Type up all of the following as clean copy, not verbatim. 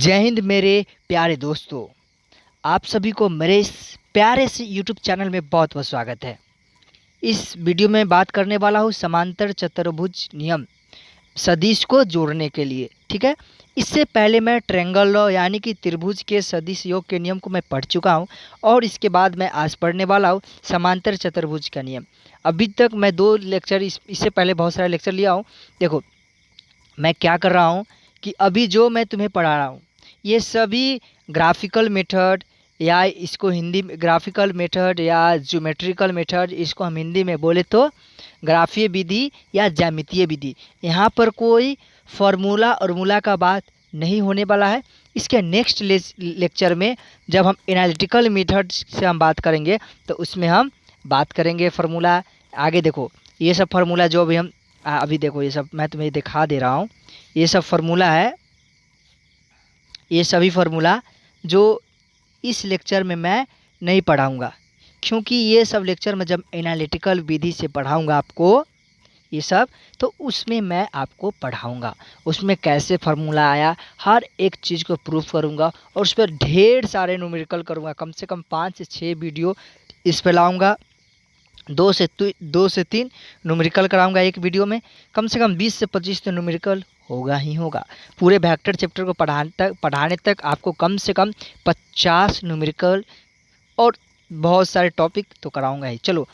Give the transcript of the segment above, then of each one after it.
जय हिंद मेरे प्यारे दोस्तों। आप सभी को मेरे इस प्यारे से यूट्यूब चैनल में बहुत बहुत स्वागत है। इस वीडियो में बात करने वाला हूँ समांतर चतुर्भुज नियम सदिश को जोड़ने के लिए। ठीक है, इससे पहले मैं ट्रायंगल लॉ यानी कि त्रिभुज के सदिश योग के नियम को मैं पढ़ चुका हूँ और इसके बाद मैं आज पढ़ने वाला हूँ समांतर चतुर्भुज का नियम। अभी तक मैं दो लेक्चर इससे पहले बहुत सारे लेक्चर लिया हूँ। देखो मैं क्या कर रहा हूँ कि अभी जो मैं तुम्हें पढ़ा रहा हूँ ये सभी ग्राफिकल मेथड या इसको हिंदी में ग्राफिकल मेथड या ज्योमेट्रिकल मेथड, इसको हम हिंदी में बोले तो ग्राफीय विधि या ज्यामितीय विधि। यहाँ पर कोई फॉर्मूला और मूला का बात नहीं होने वाला है। इसके नेक्स्ट लेक्चर में जब हम एनालिटिकल मेथड से हम बात करेंगे तो उसमें हम बात करेंगे फार्मूला। आगे देखो ये सब फार्मूला जो भी हम अभी देखो ये सब मैं तुम्हें दिखा दे रहा हूँ। ये सब फार्मूला है, ये सभी फार्मूला जो इस लेक्चर में मैं नहीं पढ़ाऊँगा, क्योंकि ये सब लेक्चर में जब एनालिटिकल विधि से पढ़ाऊँगा आपको ये सब, तो उसमें मैं आपको पढ़ाऊँगा उसमें कैसे फार्मूला आया, हर एक चीज़ को प्रूफ करूँगा और उस पर ढेर सारे न्यूमेरिकल करूँगा। कम से कम 5 से 6 वीडियो इस पर लाऊँगा। 2 से 3 न्यूमेरिकल कराऊंगा एक वीडियो में। कम से कम 20 से 25 तो न्यूमेरिकल होगा ही होगा। पूरे वेक्टर चैप्टर को पढ़ाने तक आपको कम से कम 50 न्यूमेरिकल और बहुत सारे टॉपिक तो कराऊंगा ही। चलो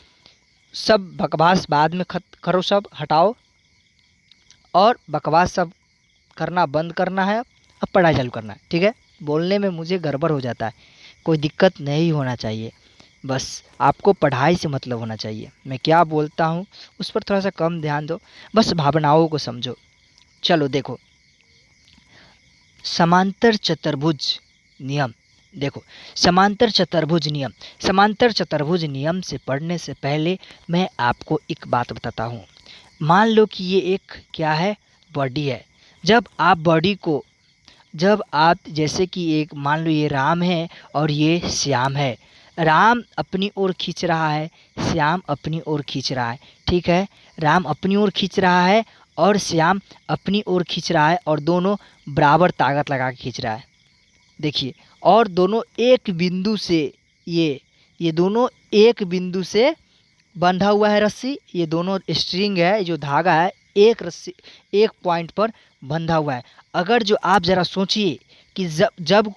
सब बकवास बाद में करो, सब हटाओ और बकवास सब करना बंद करना है। अब पढ़ाई चालू करना है। ठीक है, बोलने में मुझे गड़बड़ हो जाता है, कोई दिक्कत नहीं होना चाहिए। बस आपको पढ़ाई से मतलब होना चाहिए। मैं क्या बोलता हूँ उस पर थोड़ा सा कम ध्यान दो, बस भावनाओं को समझो। चलो देखो समांतर चतुर्भुज नियम। देखो समांतर चतुर्भुज नियम से पढ़ने से पहले मैं आपको एक बात बताता हूँ। मान लो कि ये एक क्या है, बॉडी है। जब आप जैसे कि एक मान लो ये राम है और ये श्याम है। राम अपनी ओर खींच रहा है, श्याम अपनी ओर खींच रहा है। ठीक है, राम अपनी ओर खींच रहा है और श्याम अपनी ओर खींच रहा है और दोनों बराबर ताकत लगा के खींच रहा है। देखिए, और दोनों एक बिंदु से ये दोनों एक बिंदु से बंधा हुआ है रस्सी। ये दोनों स्ट्रिंग है, जो धागा है एक रस्सी एक पॉइंट पर बंधा हुआ है। अगर जो आप ज़रा सोचिए कि जब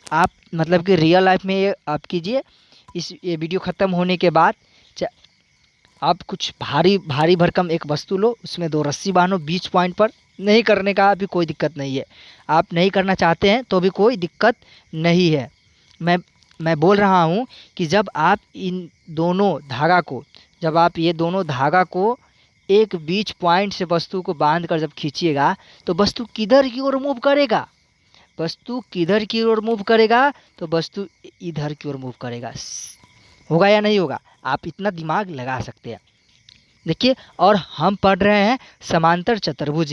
आप मतलब कि रियल लाइफ में ये आप कीजिए, ये वीडियो ख़त्म होने के बाद आप कुछ भारी भारी भरकम एक वस्तु लो, उसमें 2 रस्सी बांधो बीच पॉइंट पर। नहीं करने का भी कोई दिक्कत नहीं है, आप नहीं करना चाहते हैं तो भी कोई दिक्कत नहीं है। मैं बोल रहा हूँ कि जब आप इन दोनों धागा को जब आप ये दोनों धागा को एक बीच पॉइंट से वस्तु को बांध कर जब खींचिएगा तो वस्तु किधर की ओर मूव करेगा, वस्तु किधर की ओर मूव करेगा तो वस्तु इधर की ओर मूव करेगा। होगा या नहीं होगा, आप इतना दिमाग लगा सकते हैं। देखिए, और हम पढ़ रहे हैं समांतर चतुर्भुज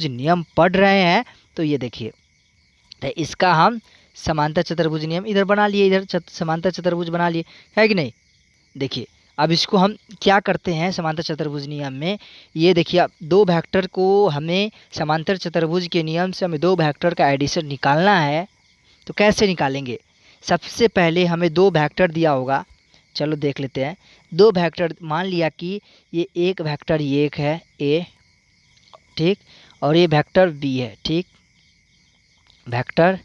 नियम पढ़ रहे हैं। तो ये देखिए, तो इसका हम समांतर चतुर्भुज नियम इधर बना लिए, इधर समांतर चतुर्भुज बना लिए, है कि नहीं। देखिए अब इसको हम क्या करते हैं समांतर चतुर्भुज नियम में। ये देखिए, अब 2 वेक्टर को हमें समांतर चतुर्भुज के नियम से हमें 2 वेक्टर का एडिशन निकालना है। तो कैसे निकालेंगे, सबसे पहले हमें 2 वेक्टर दिया होगा। चलो देख लेते हैं। 2 वेक्टर मान लिया कि ये एक वेक्टर ये एक है ए, ठीक, और ये वेक्टर बी है, ठीक, वेक्टर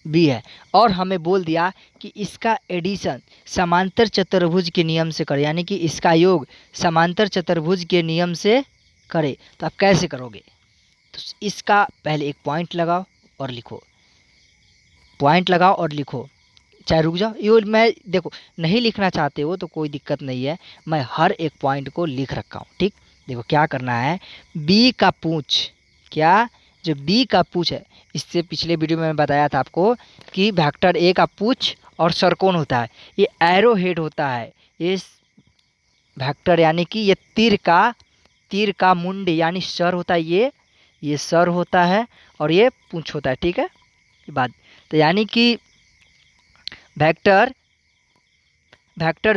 बी है। और हमें बोल दिया कि इसका एडिशन समांतर चतुर्भुज के नियम से करें, यानी कि इसका योग समांतर चतुर्भुज के नियम से करें। तो आप कैसे करोगे, तो इसका पहले एक पॉइंट लगाओ और लिखो, पॉइंट लगाओ और लिखो। चाहे रुक जाओ, ये मैं देखो नहीं लिखना चाहते हो तो कोई दिक्कत नहीं है, मैं हर एक पॉइंट को लिख रखा हूँ। ठीक, देखो क्या करना है, बी का पूंछ, क्या जो बी का पूंछ है, इससे पिछले वीडियो में मैं बताया था आपको कि वेक्टर ए का पूंछ और सरकोण होता है, ये एरो हेड होता है। ये वेक्टर यानी कि ये तीर का मुंड यानी सर होता है, ये सर होता है और ये पूंछ होता है। ठीक है, ये बात तो यानी कि वेक्टर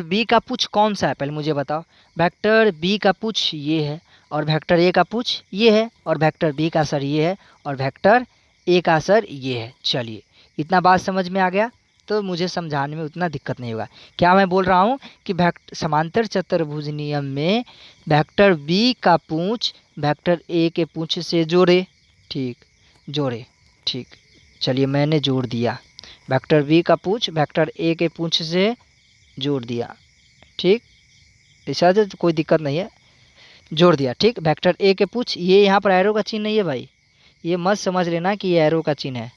बी का पूंछ कौन सा है पहले मुझे बताओ। वेक्टर बी का पूंछ ये है और वेक्टर ए का पूंछ ये है और वेक्टर बी का सर ये है और वेक्टर ए का असर ये है। चलिए, इतना बात समझ में आ गया तो मुझे समझाने में उतना दिक्कत नहीं होगा। क्या मैं बोल रहा हूँ कि समांतर चतुर्भुज नियम में वेक्टर बी का पूंछ वेक्टर ए के पूंछ से जोड़े। ठीक, जोड़े। ठीक, चलिए मैंने जोड़ दिया। वेक्टर बी का पूंछ वेक्टर ए के पूंछ से जोड़ दिया। ठीक, ऐसा तो कोई दिक्कत नहीं है, जोड़ दिया। ठीक, वेक्टर ए के पूंछ, ये यहाँ पर एरो का चिन्ह नहीं है भाई, ये मत समझ लेना कि ये एरो का चिन्ह है।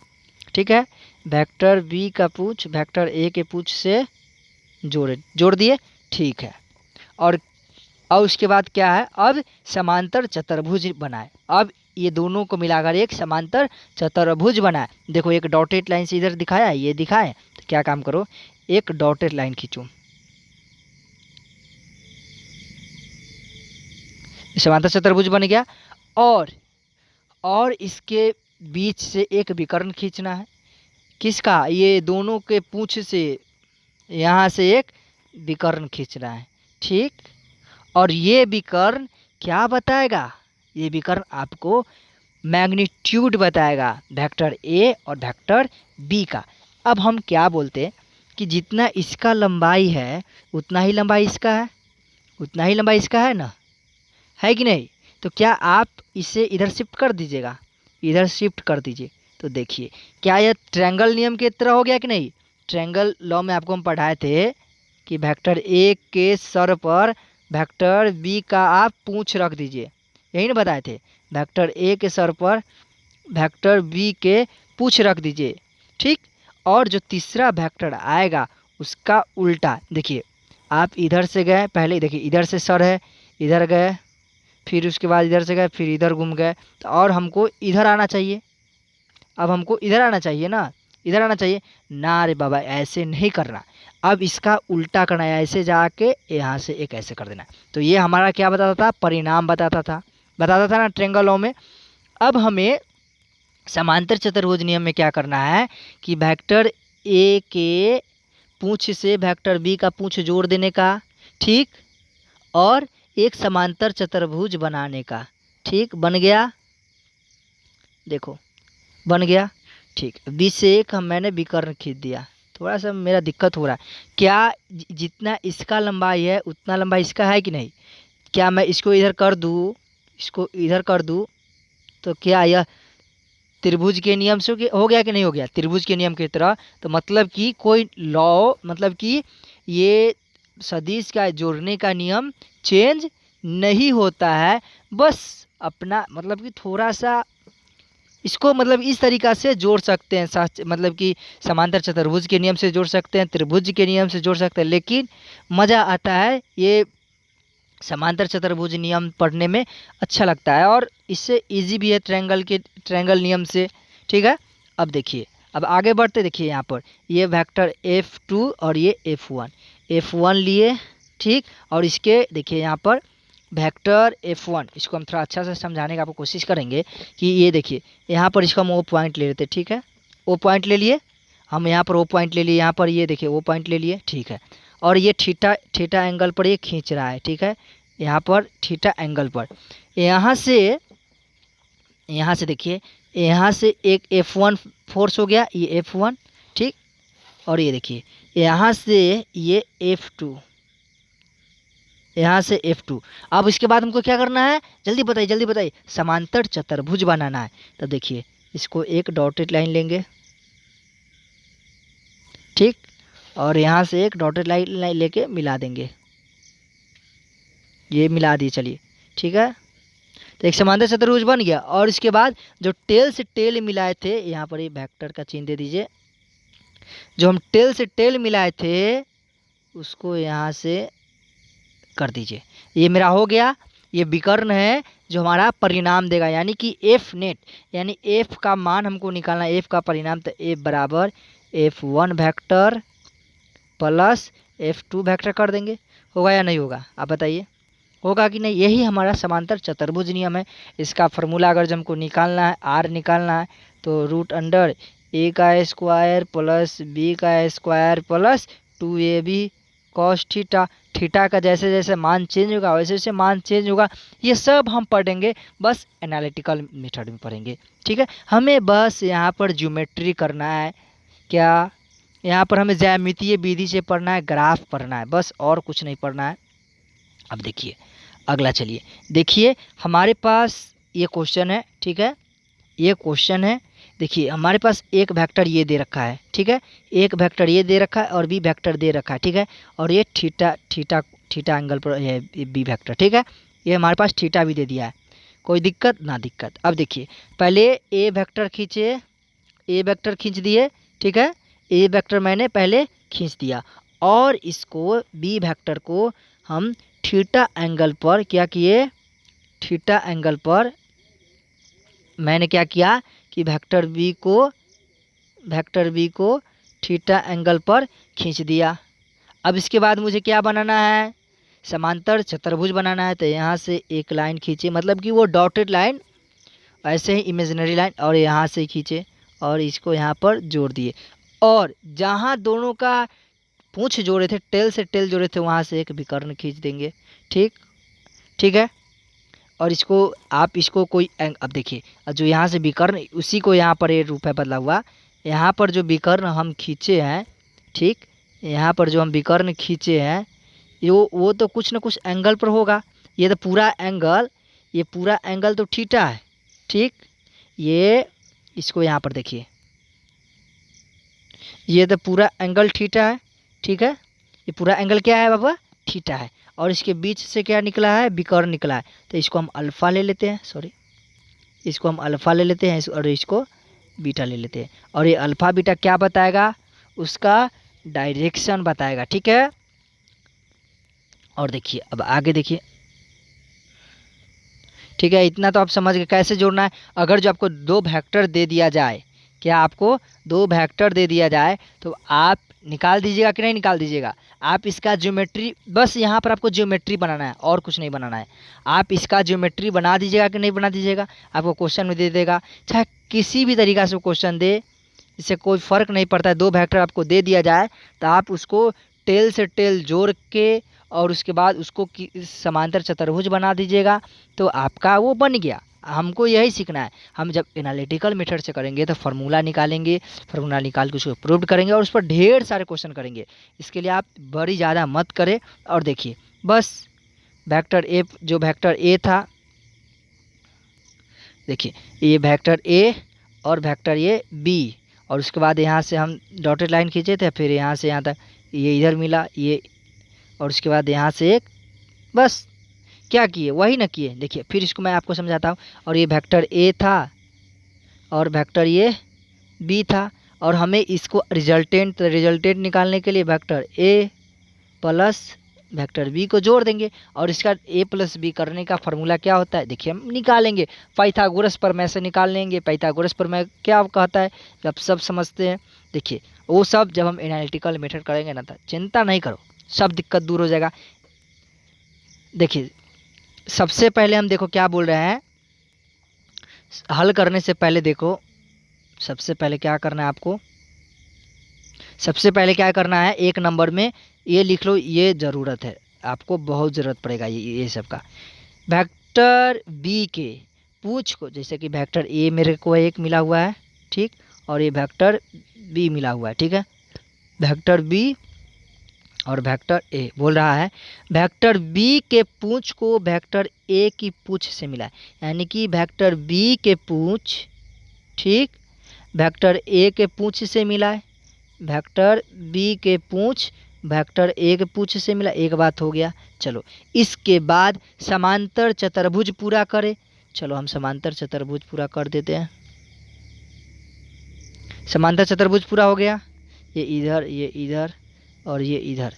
ठीक है, वेक्टर बी का पूंछ वेक्टर ए के पूंछ से जोड़ दिए। ठीक है, और उसके बाद क्या है, अब समांतर चतुर्भुज बनाए। अब ये दोनों को मिलाकर एक समांतर चतुर्भुज बनाए। देखो एक डॉटेड लाइन से इधर दिखाया, ये दिखाए, तो क्या काम करो, एक डॉटेड लाइन खींचो। समांतर चतुर्भुज बन गया, और इसके बीच से एक विकर्ण खींचना है। किसका, ये दोनों के पूंछ से यहाँ से एक विकर्ण खींचना है। ठीक, और ये विकर्ण क्या बताएगा, ये विकर्ण आपको मैग्नीट्यूड बताएगा वेक्टर ए और वेक्टर बी का। अब हम क्या बोलते हैं कि जितना इसका लंबाई है उतना ही लंबाई इसका है, उतना ही लंबाई इसका है ना, है कि नहीं। तो क्या आप इसे इधर शिफ्ट कर दीजिएगा, इधर शिफ्ट कर दीजिए, तो देखिए क्या यह ट्रायंगल नियम की तरह हो गया कि नहीं। ट्रायंगल लॉ में आपको हम पढ़ाए थे कि वेक्टर ए के सर पर वेक्टर बी का आप पूंछ रख दीजिए, यही ना बताए थे। वेक्टर ए के सर पर वेक्टर बी के पूंछ रख दीजिए। ठीक, और जो तीसरा वेक्टर आएगा उसका उल्टा। देखिए आप इधर से गए, पहले देखिए इधर से सर है, इधर गए, फिर उसके बाद इधर से गए, फिर इधर घूम गए, तो और हमको इधर आना चाहिए। अब हमको इधर आना चाहिए ना, इधर आना चाहिए ना। अरे बाबा ऐसे नहीं करना, अब इसका उल्टा करना है, ऐसे जाके यहाँ से एक ऐसे कर देना। तो ये हमारा क्या बताता था, परिणाम बताता था ना ट्रायंगल लॉ में। अब हमें समांतर चतुर्भुज नियम में क्या करना है कि वेक्टर ए के पूंछ से वेक्टर बी का पूंछ जोड़ देने का। ठीक, और एक समांतर चतुर्भुज बनाने का। ठीक, बन गया, देखो बन गया। ठीक, बी से एक मैंने विकर्ण खींच दिया। थोड़ा सा मेरा दिक्कत हो रहा है, क्या जितना इसका लंबाई है उतना लंबाई इसका है कि नहीं। क्या मैं इसको इधर कर दूँ, इसको इधर कर दूँ, तो क्या यह त्रिभुज के नियम से हो गया कि नहीं हो गया, त्रिभुज के नियम की तरह। तो मतलब कि कोई लॉ, मतलब कि ये सदिश का जोड़ने का नियम चेंज नहीं होता है, बस अपना मतलब कि थोड़ा सा इसको मतलब इस तरीक़ा से जोड़ सकते हैं, मतलब कि समांतर चतुर्भुज के नियम से जोड़ सकते हैं, त्रिभुज के नियम से जोड़ सकते हैं, लेकिन मज़ा आता है ये समांतर चतुर्भुज नियम पढ़ने में, अच्छा लगता है और इससे इजी भी है ट्रायंगल नियम से। ठीक है, अब देखिए, अब आगे बढ़ते, देखिए यहाँ पर ये वेक्टर F2 और ये F1 लिए। ठीक, और इसके देखिए यहाँ पर वेक्टर F1, इसको हम थोड़ा अच्छा से समझाने का आपको कोशिश करेंगे कि ये देखिए यहाँ पर इसको हम O पॉइंट ले लेते। ठीक है, O पॉइंट ले लिए हम, यहाँ पर O पॉइंट ले लिए, यहाँ पर ये देखिए O पॉइंट ले लिए। ठीक है, और ये थीटा एंगल पर ये खींच रहा है। ठीक है, यहाँ पर थीटा एंगल पर, यहाँ से देखिए, यहाँ से एक F1 फोर्स हो गया, ये F1। ठीक, और ये देखिए यहाँ से ये F2, यहाँ से F2। अब इसके बाद हमको क्या करना है, जल्दी बताइए, समांतर चतुर्भुज बनाना है। तो देखिए इसको एक डॉटेड लाइन लेंगे। ठीक, और यहाँ से एक डॉटेड लाइन लेके मिला देंगे, ये मिला दिए। चलिए ठीक है, तो एक समांतर चतुर्भुज बन गया। और इसके बाद जो टेल से टेल मिलाए थे, यहाँ पर ये वेक्टर का चिन्ह दे दीजिए। जो हम टेल से टेल मिलाए थे उसको यहाँ से कर दीजिए, ये मेरा हो गया। ये विकर्ण है जो हमारा परिणाम देगा, यानी कि एफ नेट, यानी एफ का मान हमको निकालना है, एफ का परिणाम। तो एफ बराबर F1 vector plus F2 vector कर देंगे। होगा या नहीं होगा, आप बताइए, होगा कि नहीं। यही हमारा समांतर चतुर्भुज नियम है। इसका फार्मूला अगर हमको निकालना है, आर निकालना है, तो √अंडर ए का स्क्वायर प्लस बी का square plus 2ab cos theta. Theta का जैसे जैसे मान चेंज होगा वैसे वैसे मान चेंज होगा, ये सब हम पढ़ेंगे बस एनालिटिकल मेथड में पढ़ेंगे। ठीक है, हमें बस यहाँ पर ज्योमेट्री करना है, क्या यहाँ पर हमें ज्यामितीय विधि से पढ़ना है, ग्राफ पढ़ना है, बस और कुछ नहीं पढ़ना है। अब देखिए अगला, चलिए देखिए हमारे पास ये क्वेश्चन है। ठीक है, ये क्वेश्चन है, देखिए हमारे पास एक वेक्टर ये दे रखा है। ठीक है, एक वेक्टर ये दे रखा है और बी वेक्टर दे रखा है। ठीक है, और ये थीटा थीटा थीटा एंगल पर है बी वेक्टर। ठीक है, ये हमारे पास थीटा भी दे दिया है, कोई दिक्कत ना दिक्कत। अब देखिए पहले ए वेक्टर खींचे, ए वेक्टर खींच दिए। ठीक है, ए वेक्टर मैंने पहले खींच दिया और इसको बी वेक्टर को हम थीटा एंगल पर क्या किए, थीटा एंगल पर मैंने क्या किया कि वेक्टर बी को थीटा एंगल पर खींच दिया। अब इसके बाद मुझे क्या बनाना है, समांतर चतुर्भुज बनाना है। तो यहाँ से एक लाइन खींचे, मतलब कि वो डॉटेड लाइन, ऐसे ही इमेजिनरी लाइन, और यहाँ से खींचे और इसको यहाँ पर जोड़ दिए। और जहाँ दोनों का पूंछ जोड़े थे, टेल से टेल जोड़े थे, वहाँ से एक विकर्ण खींच देंगे। ठीक है, और इसको आप इसको कोई अब देखिए जो यहाँ से विकर्ण, उसी को यहाँ पर ये रूप है बदला हुआ। यहाँ पर जो विकर्ण हम खींचे हैं, ठीक, यहाँ पर जो हम विकर्ण खींचे हैं वो तो कुछ ना कुछ एंगल पर होगा। ये तो पूरा एंगल, ये पूरा एंगल तो थीटा है। ठीक, ये इसको यहाँ पर देखिए, ये तो पूरा एंगल थीटा है। ठीक है, ये पूरा एंगल क्या है बाबा, थीटा है। और इसके बीच से क्या निकला है, विकर्ण निकला है। तो इसको हम अल्फ़ा ले लेते हैं, सॉरी, इसको हम अल्फ़ा ले लेते हैं और इसको बीटा ले लेते हैं। और ये अल्फ़ा बीटा क्या बताएगा, उसका डायरेक्शन बताएगा। ठीक है, और देखिए अब आगे देखिए। ठीक है, इतना तो आप समझ गए कैसे जोड़ना है। अगर जो आपको दो वेक्टर दे दिया जाए, क्या आपको दो वेक्टर दे दिया जाए तो आप निकाल दीजिएगा कि नहीं निकाल दीजिएगा। आप इसका ज्योमेट्री, बस यहाँ पर आपको ज्योमेट्री बनाना है और कुछ नहीं बनाना है। आप इसका ज्योमेट्री बना दीजिएगा कि नहीं बना दीजिएगा, आपको क्वेश्चन में दे देगा। चाहे किसी भी तरीका से क्वेश्चन दे, इससे कोई फ़र्क नहीं पड़ता है। दो वेक्टर आपको दे दिया जाए तो आप उसको टेल से टेल जोड़ के और उसके बाद उसको समांतर चतुर्भुज बना दीजिएगा, तो आपका वो बन गया। हमको यही सीखना है। हम जब एनालिटिकल मेथड से करेंगे तो फार्मूला निकालेंगे, फार्मूला निकाल के उसको प्रूव करेंगे और उस पर ढेर सारे क्वेश्चन करेंगे। इसके लिए आप बड़ी ज़्यादा मत करें। और देखिए बस वेक्टर ए, जो वेक्टर ए था, देखिए ये वेक्टर ए और वेक्टर ये बी, और उसके बाद यहाँ से हम डॉटेड लाइन खींचे थे, फिर यहाँ से यहाँ तक ये इधर मिला ये, और उसके बाद यहाँ से एक, बस क्या किए वही ना किए। देखिए फिर इसको मैं आपको समझाता हूँ। और ये वेक्टर ए था और वेक्टर ये बी था, और हमें इसको रिजल्टेंट निकालने के लिए vector A plus vector B को जोड़ देंगे। और इसका ए प्लस बी करने का फार्मूला क्या होता है, देखिए हम निकालेंगे, पाइथागोरस प्रमेय से निकाल लेंगे। पाइथागोरस प्रमेय क्या कहता है, आप सब समझते हैं। देखिए वो सब जब हम एनालिटिकल मेथड करेंगे ना, तो चिंता नहीं करो, सब दिक्कत दूर हो जाएगा। देखिए सबसे पहले हम देखो क्या बोल रहे हैं, हल करने से पहले देखो, सबसे पहले क्या करना है आपको, सबसे पहले क्या करना है, एक नंबर में ये लिख लो, ये ज़रूरत है आपको, बहुत ज़रूरत पड़ेगा ये सब का। वेक्टर बी के पूंछ को, जैसे कि वेक्टर ए मेरे को एक मिला हुआ है, ठीक, और ये वेक्टर बी मिला हुआ है। ठीक है, वेक्टर बी और वेक्टर ए बोल रहा है वेक्टर बी के पूंछ को वेक्टर ए की पूंछ से मिला है, यानी कि वेक्टर बी के पूंछ, ठीक, वेक्टर ए के पूंछ से मिला है, वेक्टर बी के पूंछ वेक्टर ए के पूंछ से मिला। एक बात हो गया। चलो इसके बाद समांतर चतुर्भुज पूरा करें। चलो हम समांतर चतुर्भुज पूरा कर देते हैं। समांतर चतुर्भुज पूरा हो गया, ये इधर और ये इधर,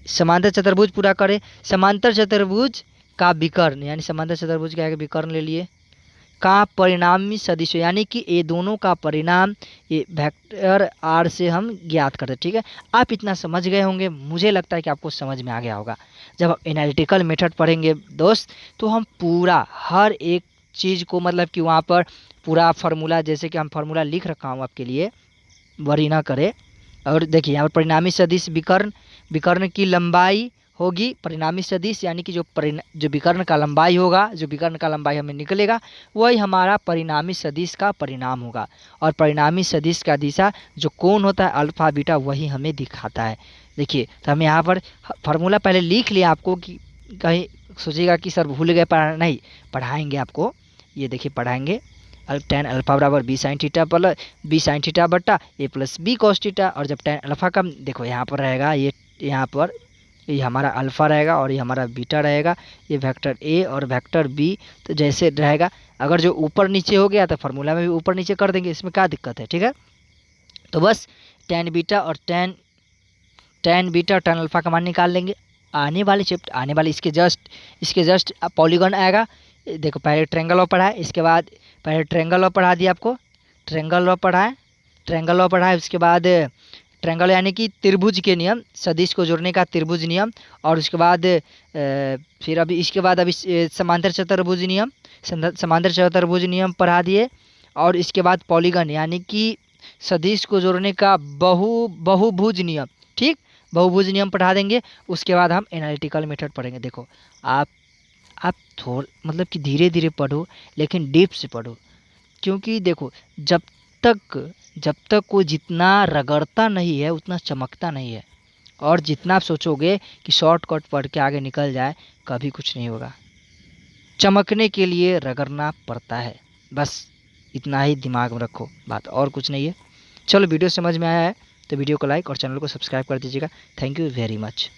समांतर चतुर्भुज पूरा करें। समांतर चतुर्भुज का विकर्ण, यानी समांतर चतुर्भुज का विकर्ण ले लिए, का परिणामी सदिश, यानी कि ये दोनों का परिणाम ये वेक्टर आर से हम ज्ञात करते। ठीक है, आप इतना समझ गए होंगे, मुझे लगता है कि आपको समझ में आ गया होगा। जब हम एनालिटिकल मेथड पढ़ेंगे दोस्त, तो हम पूरा हर एक चीज़ को, मतलब कि वहाँ पर पूरा फार्मूला, जैसे कि हम फार्मूला लिख रखा हूँ आपके लिए, वरी ना करें। और देखिए यहाँ पर परिणामी सदिश विकर्ण की लंबाई होगी परिणामी सदिश, यानी कि जो विकर्ण का लंबाई होगा, जो विकर्ण का लंबाई हमें निकलेगा वही हमारा परिणामी सदिश का परिणाम होगा। और परिणामी सदिश का दिशा जो कोण होता है अल्फा बीटा वही हमें दिखाता है। देखिए तो हम यहाँ पर फार्मूला पहले लिख लिया आपको कि कहीं सोचिएगा कि सर भूल गए, नहीं पढ़ाएंगे आपको। ये देखिए पढ़ाएंगे tan अल्फा बराबर B sine theta plus B sine theta बट्टा A plus B cos theta. और जब tan अल्फा का देखो यहाँ पर रहेगा, ये यहाँ पर ये हमारा अल्फा रहेगा और ये हमारा बीटा रहेगा, ये वेक्टर ए और वेक्टर बी। तो जैसे रहेगा, अगर जो ऊपर नीचे हो गया तो फार्मूला में भी ऊपर नीचे कर देंगे, इसमें क्या दिक्कत है, ठीक है। तो बस tan बीटा और tan अल्फा का मान निकाल लेंगे। आने वाले इसके जस्ट पॉलीगॉन आएगा। देखो पहले ट्रायंगल लॉ पढ़ा है, इसके बाद पहले ट्रायंगल लॉ पढ़ा दिया आपको, ट्रायंगल लॉ पढ़ा है, उसके बाद ट्रायंगल यानी कि त्रिभुज के नियम, सदिश को जोड़ने का त्रिभुज नियम। और उसके बाद फिर अभी समांतर चतुर्भुज नियम पढ़ा दिए। और इसके बाद पॉलीगन यानी कि सदिश को जोड़ने का बहुभुज नियम, ठीक, बहुभुज नियम पढ़ा देंगे। उसके बाद हम एनालिटिकल मेथड पढ़ेंगे। देखो आप मतलब कि धीरे धीरे पढ़ो लेकिन डीप से पढ़ो, क्योंकि देखो जब तक कोई जितना रगड़ता नहीं है उतना चमकता नहीं है। और जितना आप सोचोगे कि शॉर्टकट पढ़ के आगे निकल जाए, कभी कुछ नहीं होगा। चमकने के लिए रगड़ना पड़ता है, बस इतना ही दिमाग में रखो, बात और कुछ नहीं है। चलो वीडियो समझ में आया है तो वीडियो को लाइक और चैनल को सब्सक्राइब कर दीजिएगा। Thank you very much.